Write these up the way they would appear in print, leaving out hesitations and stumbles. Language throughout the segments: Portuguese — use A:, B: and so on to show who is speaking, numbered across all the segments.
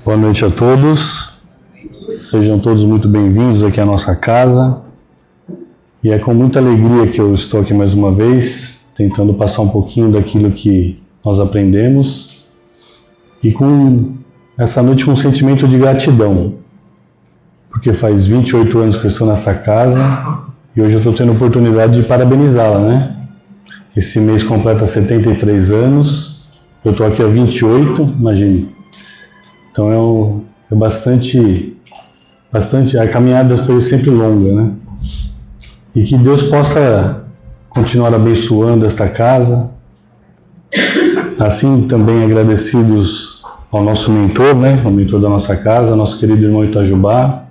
A: Boa noite a todos, sejam todos muito bem-vindos aqui à nossa casa, e é com muita alegria que eu estou aqui mais uma vez, tentando passar um pouquinho daquilo que nós aprendemos, e com essa noite com um sentimento de gratidão, porque faz 28 anos que eu estou nessa casa, e hoje eu estou tendo a oportunidade de parabenizá-la, né? Esse mês completa 73 anos, eu estou aqui há 28, imagine. Então é bastante, a caminhada foi sempre longa, né? E que Deus possa continuar abençoando esta casa. Assim também agradecidos ao nosso mentor, né? O mentor da nossa casa, nosso querido irmão Itajubá,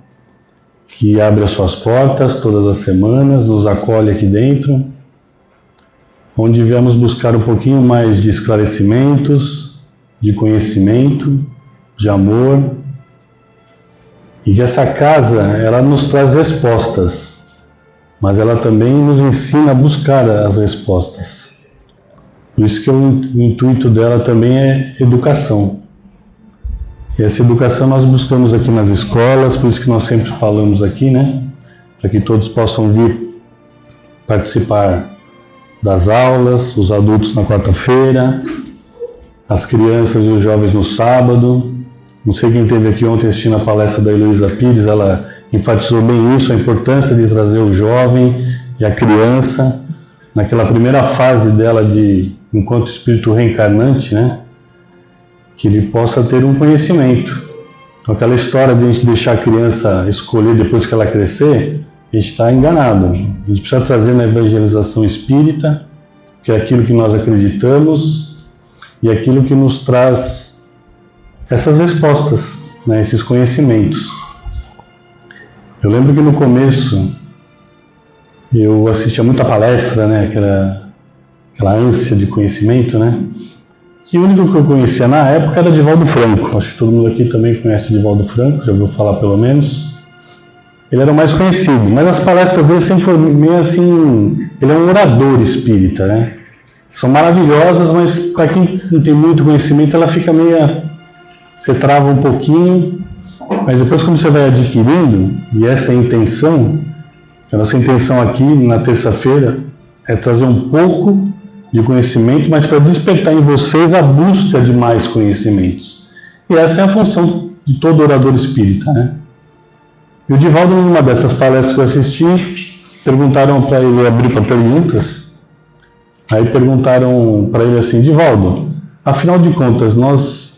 A: que abre as suas portas todas as semanas, nos acolhe aqui dentro, onde viemos buscar um pouquinho mais de esclarecimentos, de conhecimento, de amor, e que essa casa, ela nos traz respostas, mas ela também nos ensina a buscar as respostas. Por isso que o intuito dela também é educação. E essa educação nós buscamos aqui nas escolas, por isso que nós sempre falamos aqui, né? Para que todos possam vir participar das aulas, os adultos na quarta-feira, as crianças e os jovens no sábado. Não sei quem esteve aqui ontem assistindo a palestra da Heloísa Pires, ela enfatizou bem isso, a importância de trazer o jovem e a criança naquela primeira fase dela de enquanto espírito reencarnante, né? Que ele possa ter um conhecimento. Então aquela história de a gente deixar a criança escolher depois que ela crescer, a gente está enganado. A gente precisa trazer na evangelização espírita, que é aquilo que nós acreditamos e aquilo que nos traz essas respostas, né, esses conhecimentos. Eu lembro que no começo eu assistia muita palestra, né, aquela ânsia de conhecimento, né, e o único que eu conhecia na época era Divaldo Franco. Acho que todo mundo aqui também conhece Divaldo Franco, já ouviu falar pelo menos. Ele era o mais conhecido, mas as palestras dele sempre foram meio assim, ele é um orador espírita, né, são maravilhosas, mas para quem não tem muito conhecimento ela fica meio... Você trava um pouquinho, mas depois como você vai adquirindo, e essa é a intenção, a nossa intenção aqui na terça-feira é trazer um pouco de conhecimento, mas para despertar em vocês a busca de mais conhecimentos. E essa é a função de todo orador espírita, né? E o Divaldo, numa dessas palestras que eu assisti, perguntaram para ele, abrir para perguntas, aí perguntaram para ele assim, Divaldo, afinal de contas, nós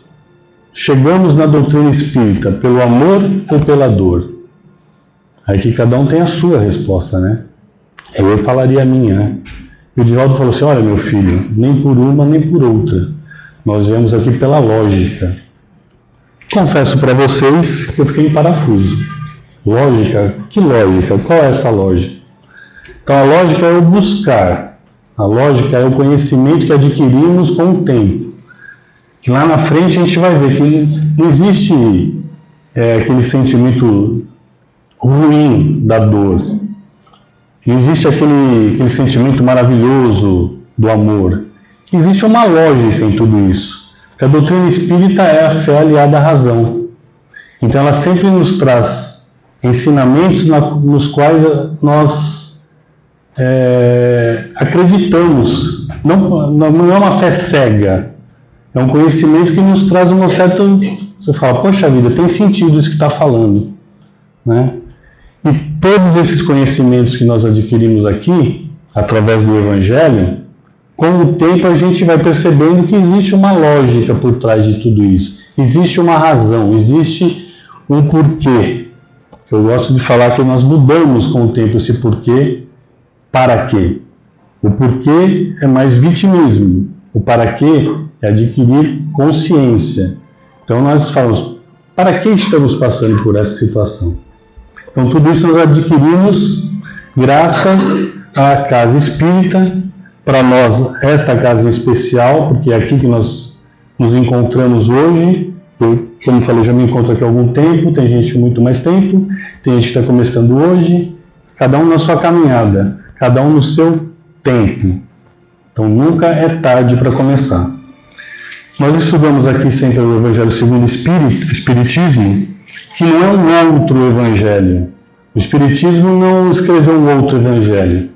A: chegamos na doutrina espírita pelo amor ou pela dor? Aí que cada um tem a sua resposta, né? Eu falaria a minha, né? E o Divaldo falou assim, olha meu filho, nem por uma nem por outra. Nós viemos aqui pela lógica. Confesso para vocês que eu fiquei em parafuso. Lógica? Que lógica? Qual é essa lógica? Então a lógica é o buscar. A lógica é o conhecimento que adquirimos com o tempo. Que lá na frente a gente vai ver que não existe aquele sentimento ruim da dor. Não existe aquele sentimento maravilhoso do amor. Existe uma lógica em tudo isso. A doutrina espírita é a fé aliada à razão. Então ela sempre nos traz ensinamentos nos quais nós acreditamos. Não é uma fé cega. É um conhecimento que nos traz uma certa... Você fala, poxa vida, tem sentido isso que está falando, né? E todos esses conhecimentos que nós adquirimos aqui, através do Evangelho, com o tempo a gente vai percebendo que existe uma lógica por trás de tudo isso. Existe uma razão, existe um porquê. Eu gosto de falar que nós mudamos com o tempo esse porquê para quê. O porquê é mais vitimismo. O para quê é adquirir consciência. Então nós falamos, para que estamos passando por essa situação? Então tudo isso nós adquirimos graças à casa espírita, para nós esta casa em especial, porque é aqui que nós nos encontramos hoje. Eu, como falei, já me encontro aqui há algum tempo, tem gente com muito mais tempo, tem gente que está começando hoje, cada um na sua caminhada, cada um no seu tempo. Então nunca é tarde para começar. Nós estudamos aqui sempre o Evangelho segundo o Espiritismo, que não é um outro Evangelho. O Espiritismo não escreveu um outro Evangelho.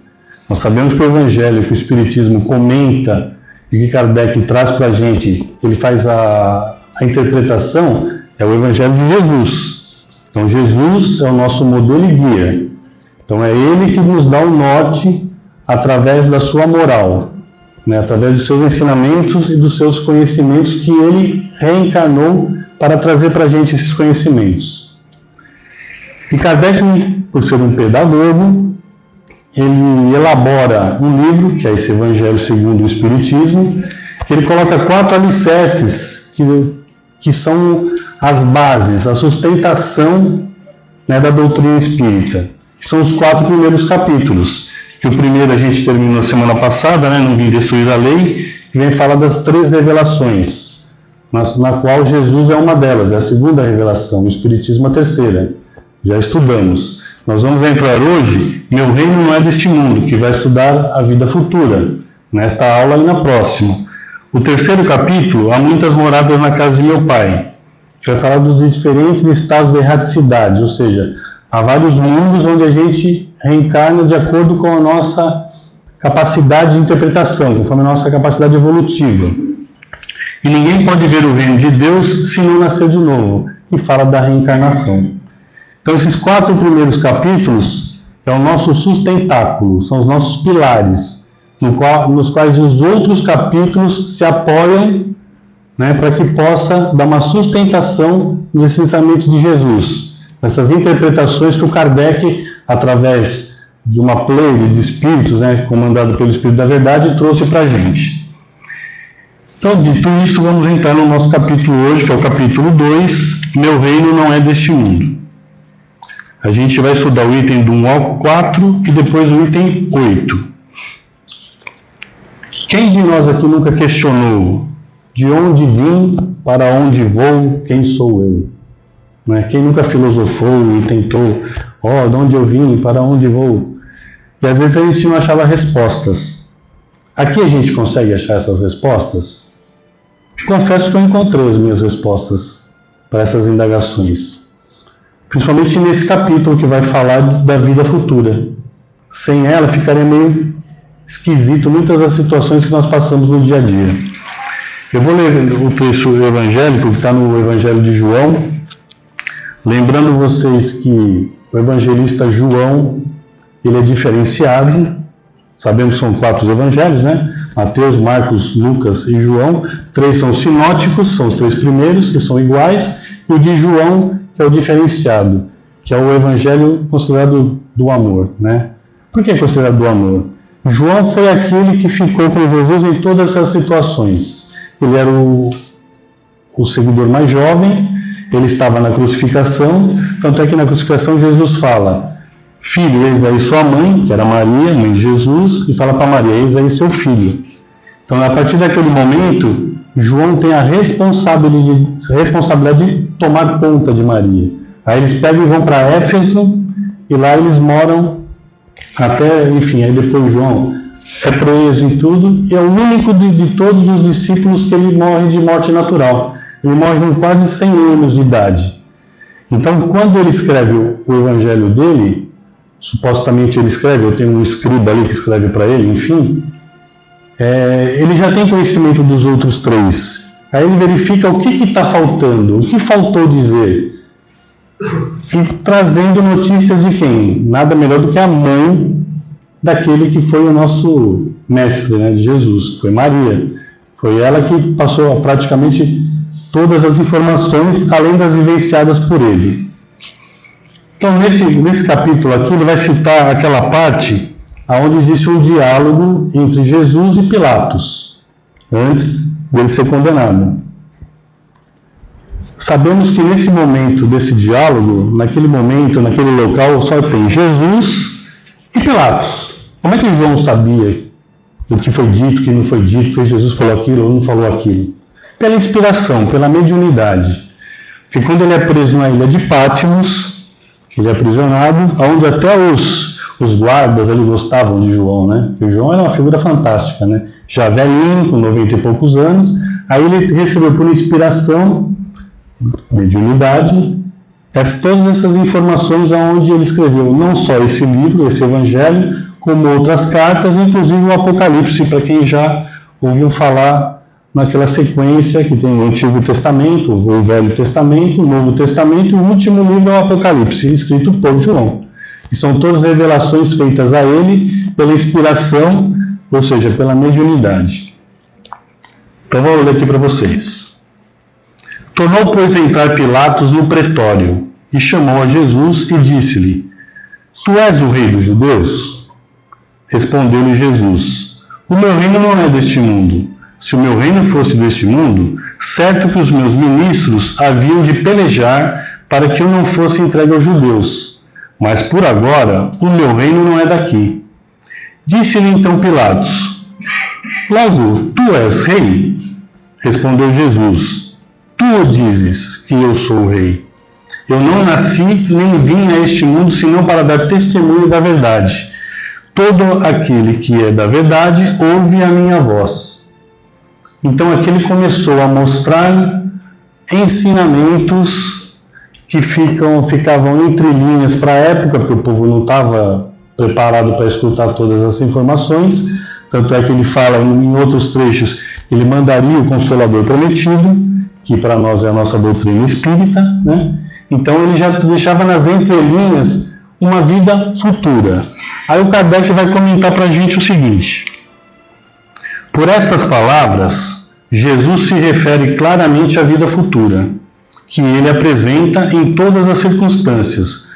A: Nós sabemos que o Evangelho que o Espiritismo comenta e que Kardec traz para a gente, que ele faz a interpretação, é o Evangelho de Jesus. Então Jesus é o nosso modelo e guia. Então é ele que nos dá o norte através da sua moral, né? Através dos seus ensinamentos e dos seus conhecimentos que ele reencarnou para trazer para a gente esses conhecimentos. E Kardec, por ser um pedagogo, ele elabora um livro, que é esse Evangelho segundo o Espiritismo, que ele coloca 4 alicerces que são as bases, a sustentação, né, da doutrina espírita. São os 4 primeiros capítulos. Que o primeiro a gente terminou semana passada, né, Não Vim Destruir a Lei, que vem falar das 3 revelações, na qual Jesus é uma delas, é a segunda revelação, o Espiritismo a terceira. Já estudamos. Nós vamos entrar hoje, Meu Reino Não É Deste Mundo, que vai estudar a vida futura, nesta aula e na próxima. O terceiro capítulo, Há Muitas Moradas na Casa de Meu Pai, que vai falar dos diferentes estados de erraticidade, ou seja, há vários mundos onde a gente reencarna de acordo com a nossa capacidade de interpretação, conforme a nossa capacidade evolutiva. E ninguém pode ver o reino de Deus se não nascer de novo, e fala da reencarnação. Então esses 4 primeiros capítulos é o nosso sustentáculo, são os nossos pilares, nos quais os outros capítulos se apoiam, né, para que possa dar uma sustentação nos ensinamentos de Jesus. Essas interpretações que o Kardec, através de uma pleia de espíritos, né, comandado pelo Espírito da Verdade, trouxe para a gente. Então, dito isso, vamos entrar no nosso capítulo hoje, que é o capítulo 2, Meu Reino Não É Deste Mundo. A gente vai estudar o item do 1 ao 4 e depois o item 8. Quem de nós aqui nunca questionou de onde vim, para onde vou, quem sou eu? Né? Quem nunca filosofou e tentou, de onde eu vim, para onde vou? E às vezes a gente não achava respostas. Aqui a gente consegue achar essas respostas? Confesso que eu encontrei as minhas respostas para essas indagações. Principalmente nesse capítulo que vai falar da vida futura. Sem ela ficaria meio esquisito muitas das situações que nós passamos no dia a dia. Eu vou ler o texto evangélico que está no Evangelho de João, lembrando vocês que o evangelista João, ele é diferenciado. Sabemos que são 4 evangelhos, né? Mateus, Marcos, Lucas e João. 3 são sinóticos, são os 3 primeiros, que são iguais, e o de João, que é o diferenciado, que é o evangelho considerado do amor, né? Por que é considerado do amor? João foi aquele que ficou com Jesus em todas essas situações. Ele era o seguidor mais jovem, ele estava na crucificação, tanto é que na crucificação Jesus fala: Filho, eis aí sua mãe, que era Maria, mãe de Jesus, e fala para Maria: eis aí seu filho. Então, a partir daquele momento, João tem a responsabilidade de tomar conta de Maria. Aí eles pegam e vão para Éfeso, e lá eles moram até, enfim, aí depois João é preso e tudo, e é o único de todos os discípulos que ele morre de morte natural. Ele morre com quase 100 anos de idade. Então, quando ele escreve o evangelho dele, supostamente ele escreve, eu tenho um escriba ali que escreve para ele, enfim, ele já tem conhecimento dos outros 3. Aí ele verifica o que está faltando, o que faltou dizer. E trazendo notícias de quem? Nada melhor do que a mãe daquele que foi o nosso mestre, né, de Jesus, que foi Maria. Foi ela que passou praticamente todas as informações, além das vivenciadas por ele. Então, nesse capítulo aqui, ele vai citar aquela parte onde existe um diálogo entre Jesus e Pilatos, antes dele ser condenado. Sabemos que nesse momento desse diálogo, naquele momento, naquele local, só tem Jesus e Pilatos. Como é que João sabia do que foi dito, que não foi dito, que Jesus falou aquilo ou não falou aquilo? Pela inspiração, pela mediunidade. Porque quando ele é preso na ilha de Patmos, ele é aprisionado, onde até os guardas ali gostavam de João, né? Porque João era uma figura fantástica, né? Já velhinho, com 90 e poucos anos, Aí ele recebeu por inspiração, mediunidade, todas essas informações aonde ele escreveu não só esse livro, esse evangelho, como outras cartas, inclusive o Apocalipse, para quem já ouviu falar naquela sequência que tem o Antigo Testamento, o Velho Testamento, o Novo Testamento, e o último livro é o Apocalipse, escrito por João. E são todas revelações feitas a ele pela inspiração, ou seja, pela mediunidade. Então vou ler aqui para vocês. Tornou, pois, a entrar Pilatos no pretório, e chamou a Jesus e disse-lhe: Tu és o rei dos judeus? Respondeu-lhe Jesus: O meu reino não é deste mundo. Se o meu reino fosse deste mundo, certo que os meus ministros haviam de pelejar para que eu não fosse entregue aos judeus. Mas por agora, o meu reino não é daqui. Disse-lhe então Pilatos: Logo, tu és rei? Respondeu Jesus: Tu o dizes que eu sou o rei. Eu não nasci nem vim a este mundo senão para dar testemunho da verdade. Todo aquele que é da verdade ouve a minha voz. Então aqui ele começou a mostrar ensinamentos que ficavam entre linhas para a época, porque o povo não estava preparado para escutar todas as informações. Tanto é que ele fala em outros trechos, ele mandaria o Consolador prometido, que para nós é a nossa doutrina espírita, né? Então ele já deixava nas entrelinhas uma vida futura. Aí o Kardec vai comentar para a gente o seguinte: por estas palavras, Jesus se refere claramente à vida futura, que ele apresenta em todas as circunstâncias,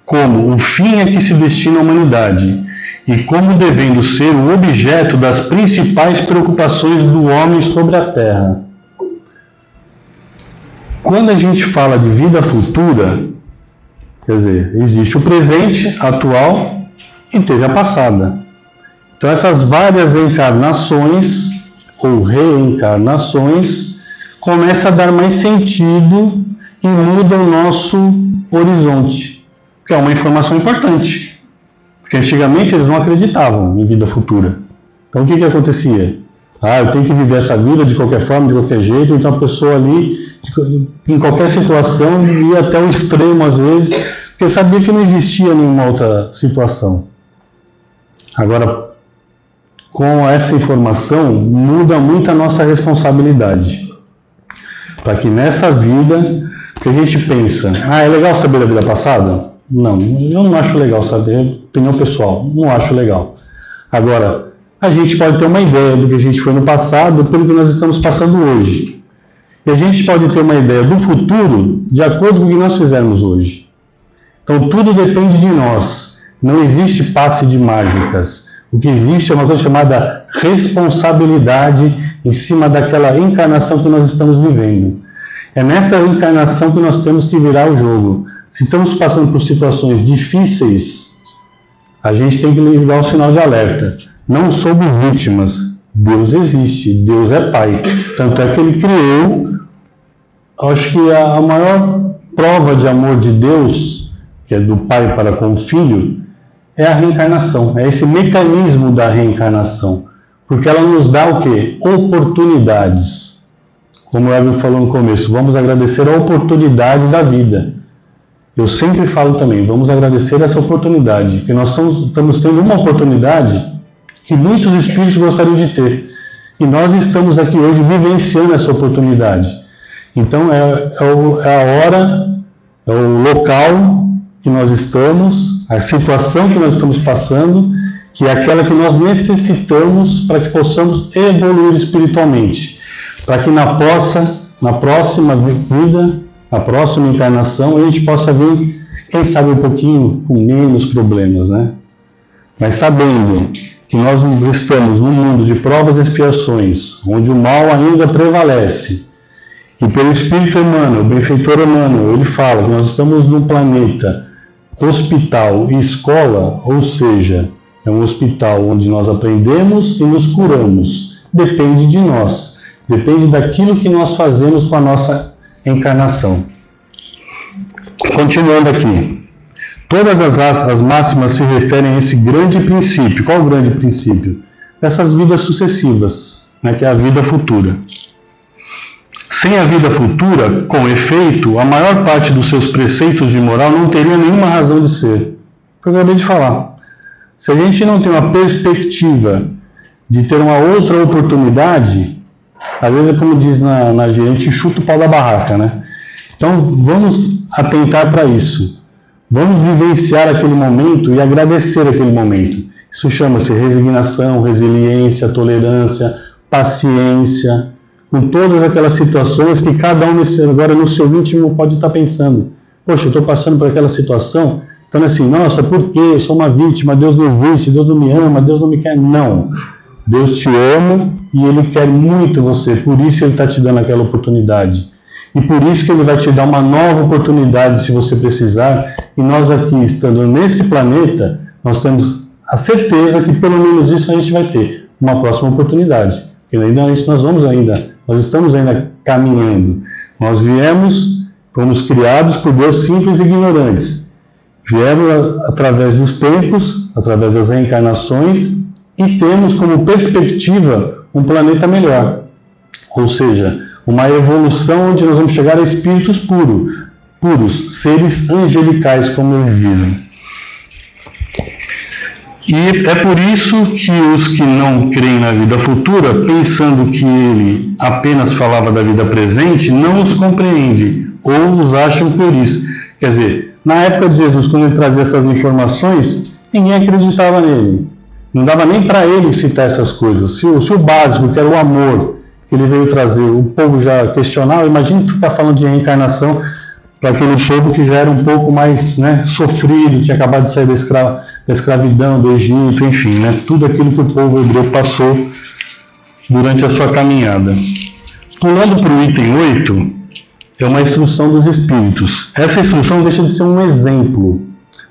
A: como o fim a que se destina a humanidade, e como devendo ser o objeto das principais preocupações do homem sobre a Terra. Quando a gente fala de vida futura, quer dizer, existe o presente, atual, e teve a passada. Então essas várias encarnações, ou reencarnações, começam a dar mais sentido e muda o nosso horizonte, que é uma informação importante. Porque antigamente eles não acreditavam em vida futura. Então o que acontecia? Eu tenho que viver essa vida de qualquer forma, de qualquer jeito. Então a pessoa ali, em qualquer situação, ia até o extremo às vezes, porque sabia que não existia nenhuma outra situação. Agora, com essa informação, muda muito a nossa responsabilidade. Para que nessa vida, que a gente pensa, é legal saber da vida passada? Não, eu não acho legal saber, opinião pessoal, não acho legal. Agora, a gente pode ter uma ideia do que a gente foi no passado, pelo que nós estamos passando hoje. E a gente pode ter uma ideia do futuro, de acordo com o que nós fizermos hoje. Então, tudo depende de nós. Não existe passe de mágicas. O que existe é uma coisa chamada responsabilidade em cima daquela encarnação que nós estamos vivendo. É nessa encarnação que nós temos que virar o jogo. Se estamos passando por situações difíceis, a gente tem que ligar o sinal de alerta. Não somos vítimas. Deus existe. Deus é Pai. Tanto é que Ele criou, acho que a maior prova de amor de Deus, que é do Pai para com o Filho, é a reencarnação. É esse mecanismo da reencarnação. Porque ela nos dá o quê? Oportunidades. Como o Hélio falou no começo, vamos agradecer a oportunidade da vida. Eu sempre falo também, vamos agradecer essa oportunidade, porque nós estamos tendo uma oportunidade que muitos espíritos gostariam de ter. E nós estamos aqui hoje vivenciando essa oportunidade. Então é a hora, é o local que nós estamos, a situação que nós estamos passando, que é aquela que nós necessitamos para que possamos evoluir espiritualmente. Para que na próxima vida, na próxima encarnação, a gente possa vir, quem sabe um pouquinho com menos problemas, né? Mas sabendo que nós estamos num mundo de provas e expiações, onde o mal ainda prevalece, e pelo Espírito Emmanuel, o benfeitor Emmanuel, ele fala que nós estamos num planeta hospital e escola, ou seja, é um hospital onde nós aprendemos e nos curamos. Depende de nós. Depende daquilo que nós fazemos com a nossa encarnação. Continuando aqui. Todas as máximas se referem a esse grande princípio. Qual o grande princípio? Essas vidas sucessivas, né, que é a vida futura. Sem a vida futura, com efeito, a maior parte dos seus preceitos de moral não teria nenhuma razão de ser. Foi o que eu acabei de falar. Se a gente não tem uma perspectiva de ter uma outra oportunidade, às vezes é como diz na gíria, a gente chuta o pau da barraca, né? Então vamos atentar para isso. Vamos vivenciar aquele momento e agradecer aquele momento. Isso chama-se resignação, resiliência, tolerância, paciência, com todas aquelas situações que cada um agora no seu íntimo pode estar pensando. Poxa, eu estou passando por aquela situação, então assim, nossa, por quê? Eu sou uma vítima, Deus não existe, Deus não me ama, Deus não me quer. Não. Deus te ama e Ele quer muito você, por isso Ele está te dando aquela oportunidade. E por isso que Ele vai te dar uma nova oportunidade se você precisar. E nós aqui, estando nesse planeta, nós temos a certeza que pelo menos isso a gente vai ter uma próxima oportunidade. E ainda nós estamos ainda caminhando. Nós fomos criados por Deus simples e ignorantes. Viemos através dos tempos, através das reencarnações, e temos como perspectiva um planeta melhor. Ou seja, uma evolução onde nós vamos chegar a espíritos puros, seres angelicais, como eles dizem. E é por isso que os que não creem na vida futura, pensando que ele apenas falava da vida presente, não os compreendem, ou os acham por isso. Quer dizer, na época de Jesus, quando ele trazia essas informações, ninguém acreditava nele. Não dava nem para ele citar essas coisas. Se o básico, que era o amor, que ele veio trazer, o povo já questionava. Imagine ficar falando de reencarnação para aquele povo que já era um pouco mais sofrido, tinha acabado de sair da escravidão, do Egito, enfim, tudo aquilo que o povo hebreu passou durante a sua caminhada. Pulando para o item 8, é uma instrução dos espíritos. Essa instrução deixa de ser um exemplo,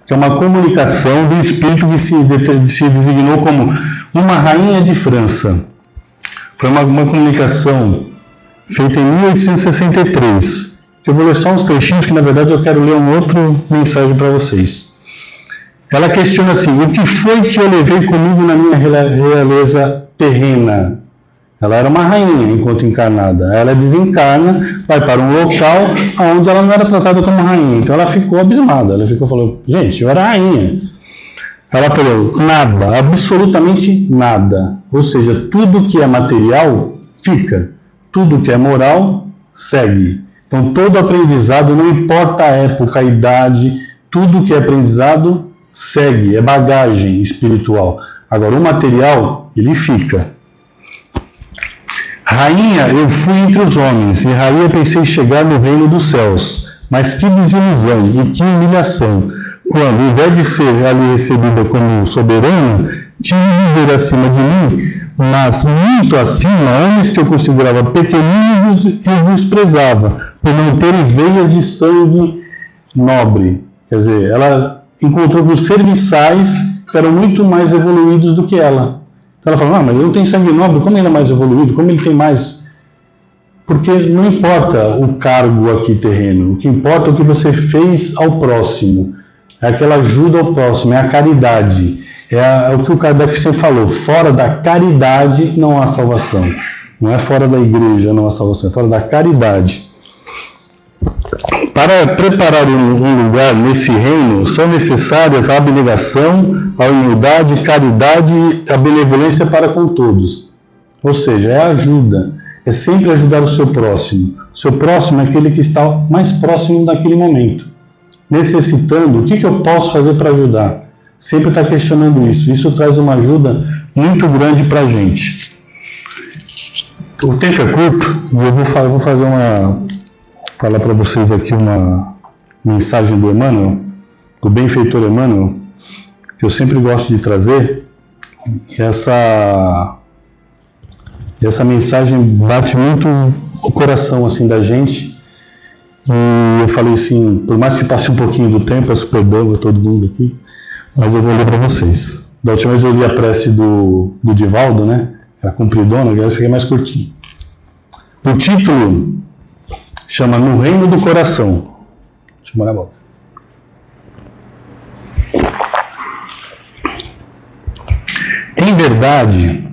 A: que é uma comunicação do espírito que se designou como uma rainha de França. Foi uma comunicação feita em 1863. Eu vou ler só uns trechinhos que, na verdade, eu quero ler uma outra mensagem para vocês. Ela questiona assim: o que foi que eu levei comigo na minha realeza terrena? Ela era uma rainha enquanto encarnada. Ela desencarna, vai para um local onde ela não era tratada como rainha. Então ela ficou abismada. Ela falou: gente, eu era rainha. Ela falou: nada, absolutamente nada. Ou seja, tudo que é material fica. Tudo que é moral segue. Então, todo aprendizado, não importa a época, a idade, tudo que é aprendizado segue, é bagagem espiritual. Agora, o material, ele fica. Rainha, eu fui entre os homens, e rainha pensei chegar no reino dos céus. Mas que desilusão e que humilhação, quando, ao invés de ser ali recebida como soberana, tive de ver acima de mim, mas muito acima, homens que eu considerava pequeninos e desprezava, por não terem veias de sangue nobre. Quer dizer, ela encontrou com serviçais que eram muito mais evoluídos do que ela. Então ela falou: mas ele não tem sangue nobre, como ele é mais evoluído? Como ele tem mais... Porque não importa o cargo aqui terreno, o que importa é o que você fez ao próximo. É aquela ajuda ao próximo, é a caridade. É o que o Kardec sempre falou: fora da caridade não há salvação. Não é fora da igreja não há salvação, é fora da caridade. Para preparar um lugar nesse reino, são necessárias a abnegação, a humildade, a caridade e a benevolência para com todos. Ou seja, é ajuda, é sempre ajudar o seu próximo. O seu próximo é aquele que está mais próximo naquele momento, necessitando. O que eu posso fazer para ajudar? Sempre está questionando isso. Isso traz uma ajuda muito grande para a gente. O tempo é curto e eu vou falar para vocês aqui uma mensagem do Emmanuel, do benfeitor Emmanuel, que eu sempre gosto de trazer. Essa mensagem bate muito o coração assim da gente. E eu falei assim, por mais que passe um pouquinho do tempo, peço perdão a todo mundo aqui, mas eu vou ler para vocês. Da última vez eu li a prece do Divaldo, Era compridona, essa aqui é mais curtinha. O título chama No Reino do Coração. Deixa eu molhar a boca. Em verdade,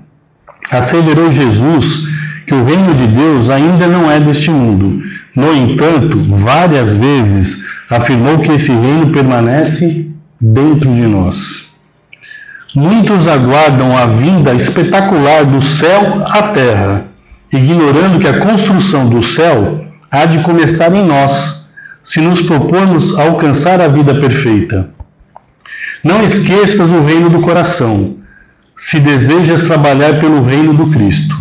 A: asseverou Jesus que o reino de Deus ainda não é deste mundo. No entanto, várias vezes afirmou que esse reino permanece dentro de nós. Muitos aguardam a vinda espetacular do céu à terra, ignorando que a construção do céu há de começar em nós, se nos propormos alcançar a vida perfeita. Não esqueças o reino do coração, se desejas trabalhar pelo reino do Cristo.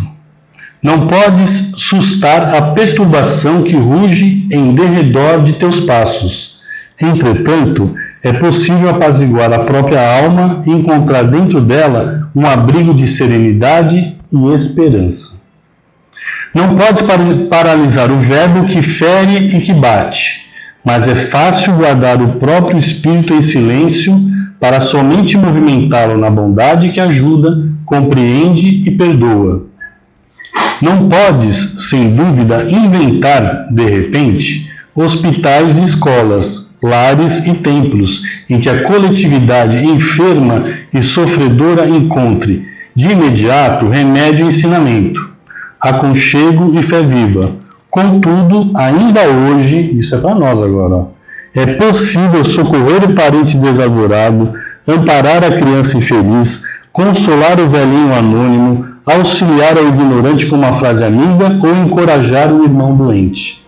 A: Não podes sustar a perturbação que ruge em derredor de teus passos. Entretanto, é possível apaziguar a própria alma e encontrar dentro dela um abrigo de serenidade e esperança. Não podes paralisar o verbo que fere e que bate, mas é fácil guardar o próprio espírito em silêncio para somente movimentá-lo na bondade que ajuda, compreende e perdoa. Não podes, sem dúvida, inventar, de repente, hospitais e escolas, lares e templos, em que a coletividade enferma e sofredora encontre, de imediato, remédio e ensinamento, aconchego e fé viva. Contudo, ainda hoje, isso é para nós agora, é possível socorrer o parente desavorado, amparar a criança infeliz, consolar o velhinho anônimo, auxiliar ao ignorante com uma frase amiga ou encorajar o irmão doente.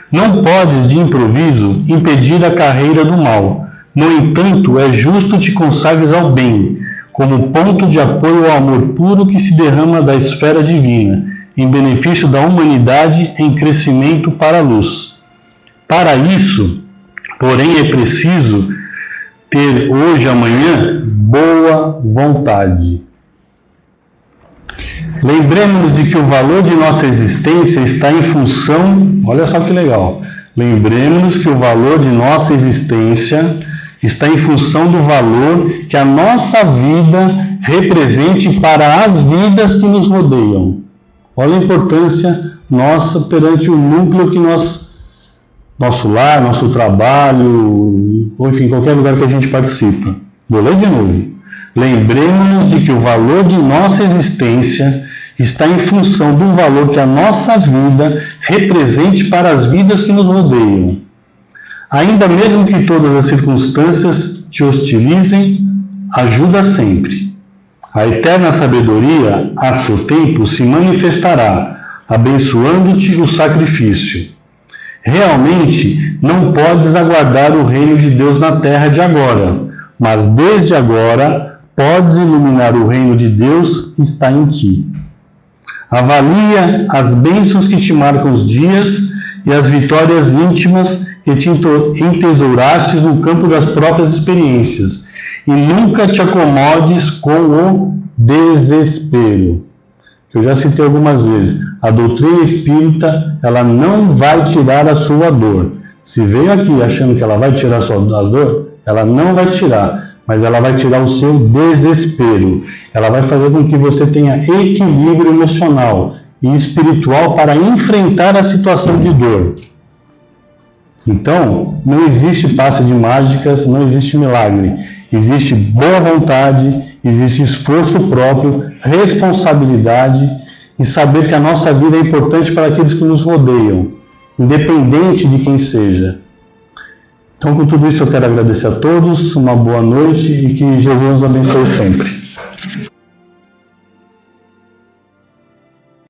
A: Não podes, de improviso, impedir a carreira do mal. No entanto, é justo te consagres ao bem, como ponto de apoio ao amor puro que se derrama da esfera divina, em benefício da humanidade em crescimento para a luz. Para isso, porém, é preciso ter hoje e amanhã boa vontade. Lembremos-nos de que o valor de nossa existência está em função, olha só que legal, lembremos-nos que o valor de nossa existência está em função do valor que a nossa vida represente para as vidas que nos rodeiam. Olha a importância nossa perante o núcleo que nosso lar, nosso trabalho, ou enfim, qualquer lugar que a gente participa. Vou ler de novo. Lembremos-nos de que o valor de nossa existência está em função do valor que a nossa vida represente para as vidas que nos rodeiam. Ainda mesmo que todas as circunstâncias te hostilizem, ajuda sempre. A eterna sabedoria, a seu tempo, se manifestará, abençoando-te o sacrifício. Realmente, não podes aguardar o reino de Deus na terra de agora, mas desde agora podes iluminar o reino de Deus que está em ti. Avalia as bênçãos que te marcam os dias e as vitórias íntimas que te entesourastes no campo das próprias experiências, e nunca te acomodes com o desespero. Eu já citei algumas vezes. A doutrina espírita, ela não vai tirar a sua dor. Se veio aqui achando que ela vai tirar a sua dor, ela não vai tirar, mas ela vai tirar o seu desespero. Ela vai fazer com que você tenha equilíbrio emocional e espiritual para enfrentar a situação de dor. Então, não existe passe de mágicas, não existe milagre. Existe boa vontade, existe esforço próprio, responsabilidade e saber que a nossa vida é importante para aqueles que nos rodeiam, independente de quem seja. Então, com tudo isso, eu quero agradecer a todos, uma boa noite e que Jesus nos abençoe sempre.